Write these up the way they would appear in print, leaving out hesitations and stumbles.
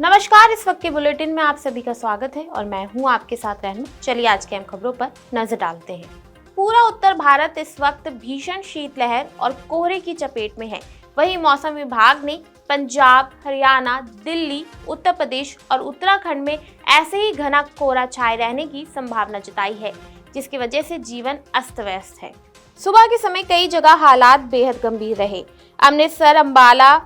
नमस्कार, इस वक्त के बुलेटिन में आप सभी का स्वागत है और मैं हूं आपके साथ रहनू। चलिए आज के अहम खबरों पर नजर डालते हैं। पूरा उत्तर भारत इस वक्त भीषण शीतलहर और कोहरे की चपेट में है। वहीं मौसम विभाग ने पंजाब, हरियाणा, दिल्ली, उत्तर प्रदेश और उत्तराखंड में ऐसे ही घना कोहरा छाए रहने की संभावना जताई है, जिसकी वजह से जीवन अस्त व्यस्त है। सुबह के समय कई जगह हालात बेहद गंभीर रहे। अमृतसर, अंबाला,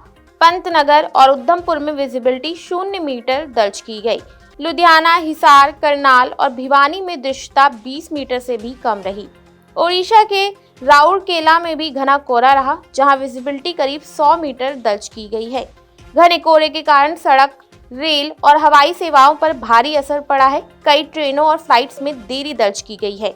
पंतनगर और उधमपुर में विजिबिलिटी 0 मीटर दर्ज की गई। लुधियाना, हिसार, करनाल और भिवानी में दृश्यता 20 मीटर से भी कम रही। ओडिशा के राउरकेला में भी घना कोहरा रहा, जहां विजिबिलिटी करीब 100 मीटर दर्ज की गई है। घने कोहरे के कारण सड़क, रेल और हवाई सेवाओं पर भारी असर पड़ा है। कई ट्रेनों और फ्लाइट्स में देरी दर्ज की गई है।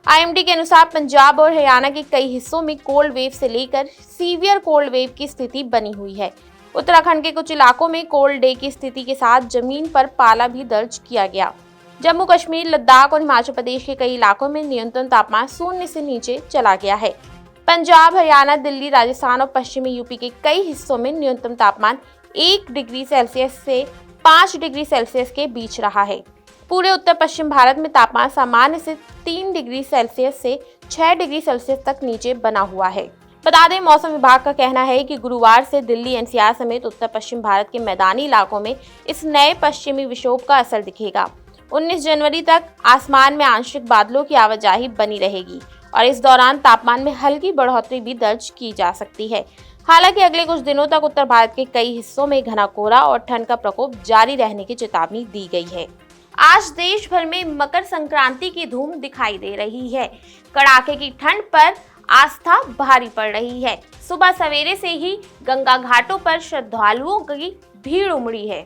IMD के अनुसार पंजाब और हरियाणा के कई हिस्सों में कोल्ड वेव से लेकर सीवियर कोल्ड वेव की स्थिति बनी हुई है। उत्तराखंड के कुछ इलाकों में कोल्ड डे की स्थिति के साथ जमीन पर पाला भी दर्ज किया गया। जम्मू कश्मीर, लद्दाख और हिमाचल प्रदेश के कई इलाकों में न्यूनतम तापमान 0 से नीचे चला गया है। पंजाब, हरियाणा, दिल्ली, राजस्थान और पश्चिमी यूपी के कई हिस्सों में न्यूनतम तापमान 1 डिग्री सेल्सियस से 5 डिग्री सेल्सियस के बीच रहा है। पूरे उत्तर पश्चिम भारत में तापमान सामान्य से 3 डिग्री सेल्सियस से 6 डिग्री सेल्सियस तक नीचे बना हुआ है। बता दें, मौसम विभाग का कहना है कि गुरुवार से दिल्ली, NCR समेत उत्तर पश्चिम भारत के मैदानी इलाकों में इस नए पश्चिमी विक्षोभ का असर दिखेगा। 19 जनवरी तक आसमान में आंशिक बादलों की आवाजाही बनी रहेगी और इस दौरान तापमान में हल्की बढ़ोतरी भी दर्ज की जा सकती है। हालांकि अगले कुछ दिनों तक उत्तर भारत के कई हिस्सों में घना कोहरा और ठंड का प्रकोप जारी रहने की चेतावनी दी गई है। आज देश भर में मकर संक्रांति की धूम दिखाई दे रही है। कड़ाके की ठंड पर आस्था भारी पड़ रही है। सुबह सवेरे से ही गंगा घाटों पर श्रद्धालुओं की भीड़ उमड़ी है।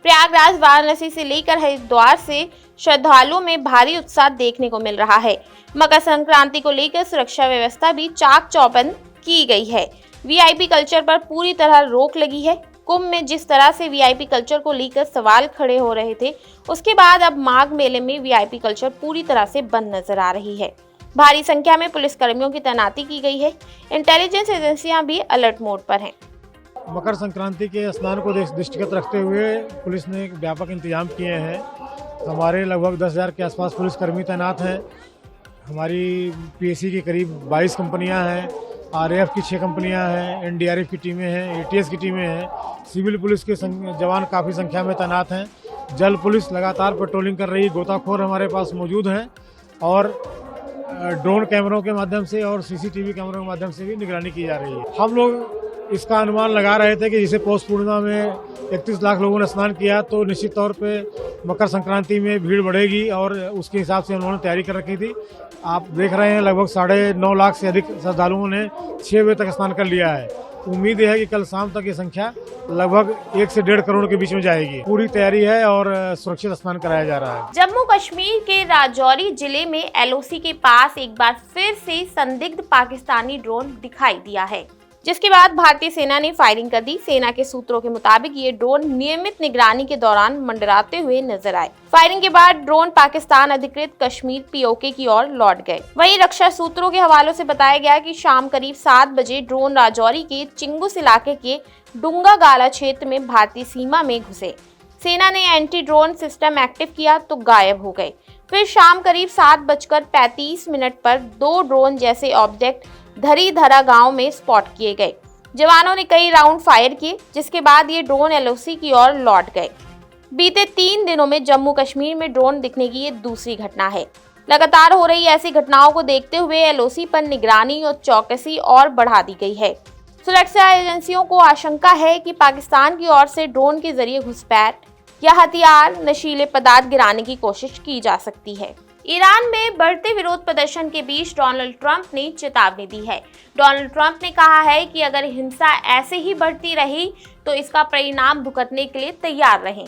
प्रयागराज, वाराणसी से लेकर हरिद्वार से श्रद्धालुओं में भारी उत्साह देखने को मिल रहा है। मकर संक्रांति को लेकर सुरक्षा व्यवस्था भी चाक चौबंद की गई है। VIP कल्चर पर पूरी तरह रोक लगी है। कुंभ में जिस तरह से VIP कल्चर को लेकर सवाल खड़े हो रहे थे, उसके बाद अब माघ मेले में VIP कल्चर पूरी तरह से बंद नजर आ रही है। भारी संख्या में पुलिसकर्मियों की तैनाती की गई है। इंटेलिजेंस एजेंसियां भी अलर्ट मोड पर हैं। मकर संक्रांति के स्नान को दृष्टिगत रखते हुए पुलिस ने व्यापक इंतजाम किए हैं। हमारे लगभग 10,000 के आसपास पुलिसकर्मी तैनात हैं। हमारी PSC की करीब 22 कंपनियां हैं, RAF की 6 कंपनियां हैं, NDRF की टीमें हैं, ATS की टीमें हैं। सिविल पुलिस के जवान काफ़ी संख्या में तैनात हैं। जल पुलिस लगातार पेट्रोलिंग कर रही है। गोताखोर हमारे पास मौजूद हैं और ड्रोन कैमरों के माध्यम से और CCTV कैमरों के माध्यम से भी निगरानी की जा रही है। हम लोग इसका अनुमान लगा रहे थे कि जैसे पौष पूर्णिमा में 31 लाख लोगों ने स्नान किया, तो निश्चित तौर पे मकर संक्रांति में भीड़ बढ़ेगी और उसके हिसाब से उन्होंने तैयारी कर रखी थी। आप देख रहे हैं लगभग 9.5 लाख से अधिक श्रद्धालुओं ने 6 बजे तक स्नान कर लिया है। उम्मीद है कि कल शाम तक ये संख्या लगभग 1 से 1.5 करोड़ के बीच में जाएगी। पूरी तैयारी है और सुरक्षित स्नान कराया जा रहा है। जम्मू कश्मीर के राजौरी जिले में LOC के पास एक बार फिर से संदिग्ध पाकिस्तानी ड्रोन दिखाई दिया है, जिसके बाद भारतीय सेना ने फायरिंग कर दी। सेना के सूत्रों के मुताबिक ये ड्रोन नियमित निगरानी के दौरान मंडराते हुए नजर आए। फायरिंग के बाद ड्रोन पाकिस्तान अधिकृत कश्मीर POK की ओर लौट गए। वहीं रक्षा सूत्रों के हवालों से बताया गया कि शाम करीब 7 बजे ड्रोन राजौरी के चिंगुस इलाके के डुंगा गाला क्षेत्र में भारतीय सीमा में घुसे। सेना ने एंटी ड्रोन सिस्टम एक्टिव किया तो गायब हो गए। फिर शाम करीब 7:35 पर 2 ड्रोन जैसे ऑब्जेक्ट धरी-धरा गांव में स्पॉट किए गए। जवानों ने कई राउंड फायर किए, जिसके बाद ये ड्रोन LOC की ओर लौट गए। बीते 3 दिनों में जम्मू कश्मीर में ड्रोन दिखने की ये दूसरी घटना है। लगातार हो रही ऐसी घटनाओं को देखते हुए LOC पर निगरानी और चौकसी और बढ़ा दी गई है। सुरक्षा एजेंसियों को आशंका है कि पाकिस्तान की ओर से ड्रोन के जरिए घुसपैठ या हथियार, नशीले पदार्थ गिराने की कोशिश की जा सकती है। ईरान में बढ़ते विरोध प्रदर्शन के बीच डोनाल्ड ट्रंप ने चेतावनी दी है। डोनाल्ड ट्रंप ने कहा है कि अगर हिंसा ऐसे ही बढ़ती रही तो इसका परिणाम भुगतने के लिए तैयार रहें।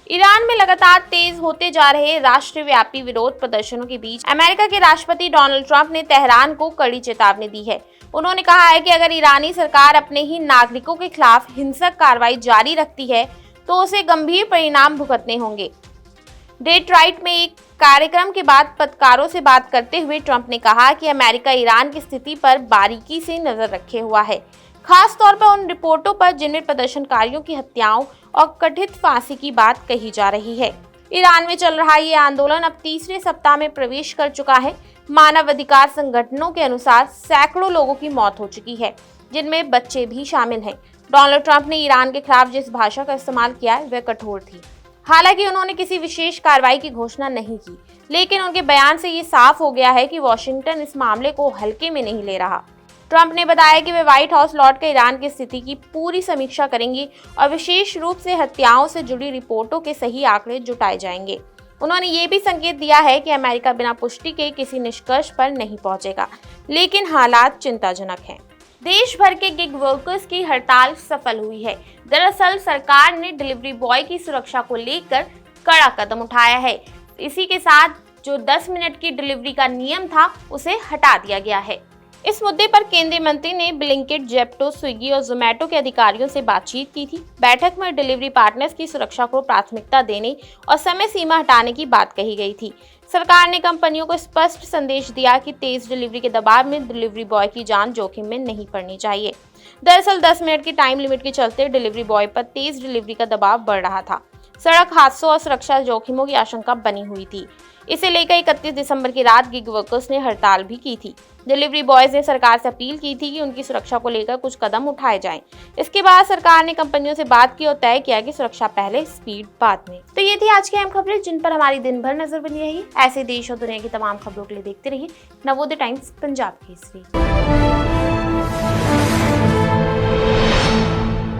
ईरान में लगातार तेज होते जा रहे राष्ट्रव्यापी विरोध प्रदर्शनों के बीच अमेरिका के राष्ट्रपति डोनाल्ड ट्रंप ने तेहरान को कड़ी चेतावनी दी है। उन्होंने कहा है कि अगर ईरानी सरकार अपने ही नागरिकों के खिलाफ हिंसक कार्रवाई जारी रखती है तो उसे गंभीर परिणाम भुगतने होंगे। डेट्रॉइट में एक कार्यक्रम के बाद पत्रकारों से बात करते हुए ट्रंप ने कहा कि अमेरिका ईरान की स्थिति पर बारीकी से नजर रखे हुआ है, खास तौर पर उन रिपोर्टों पर जिनमें प्रदर्शनकारियों की हत्याओं और कथित फांसी की बात कही जा रही है। ईरान में चल रहा ये आंदोलन अब तीसरे सप्ताह में प्रवेश कर चुका है। मानवाधिकार संगठनों के अनुसार सैकड़ों लोगों की मौत हो चुकी है, जिनमें बच्चे भी शामिल हैं। डोनाल्ड ट्रंप ने ईरान के खिलाफ जिस भाषा का इस्तेमाल किया है वह कठोर थी। हालांकि उन्होंने किसी विशेष कार्रवाई की घोषणा नहीं की, लेकिन उनके बयान से ये साफ हो गया है कि वॉशिंगटन इस मामले को हल्के में नहीं ले रहा। ट्रंप ने बताया कि वे व्हाइट हाउस लौटकर ईरान की स्थिति की पूरी समीक्षा करेंगे और विशेष रूप से हत्याओं से जुड़ी रिपोर्टों के सही आंकड़े जुटाए जाएंगे। उन्होंने ये भी संकेत दिया है कि अमेरिका बिना पुष्टि के किसी निष्कर्ष पर नहीं पहुंचेगा, लेकिन हालात चिंताजनक हैं। देश भर के गिग वर्कर्स की हड़ताल सफल हुई है। दरअसल सरकार ने डिलीवरी बॉय की सुरक्षा को लेकर कड़ा कदम उठाया है। इसी के साथ जो 10 मिनट की डिलीवरी का नियम था उसे हटा दिया गया है। इस मुद्दे पर केंद्रीय मंत्री ने ब्लिंकिट, जेप्टो, स्विगी और जोमेटो के अधिकारियों से बातचीत की थी। बैठक में डिलीवरी पार्टनर्स की सुरक्षा को प्राथमिकता देने और समय सीमा हटाने की बात कही गई थी। सरकार ने कंपनियों को स्पष्ट संदेश दिया कि तेज डिलीवरी के दबाव में डिलीवरी बॉय की जान जोखिम में नहीं पड़नी चाहिए। दरअसल 10 मिनट की टाइम लिमिट के चलते डिलीवरी बॉय पर तेज डिलीवरी का दबाव बढ़ रहा था। सड़क हादसों और सुरक्षा जोखिमों की आशंका बनी हुई थी। इसे लेकर 31 दिसंबर की रात गिग वर्कर्स ने हड़ताल भी की थी। डिलीवरी बॉयज ने सरकार से अपील की थी कि उनकी सुरक्षा को लेकर कुछ कदम उठाए जाएं। इसके बाद सरकार ने कंपनियों से बात की और तय किया कि सुरक्षा पहले, स्पीड बाद में। तो ये थी आज की अहम खबरें जिन पर हमारी दिन भर नजर बनी रही। ऐसे देश और दुनिया की तमाम खबरों के लिए देखते रहिए नवोदय टाइम्स पंजाब केसरी।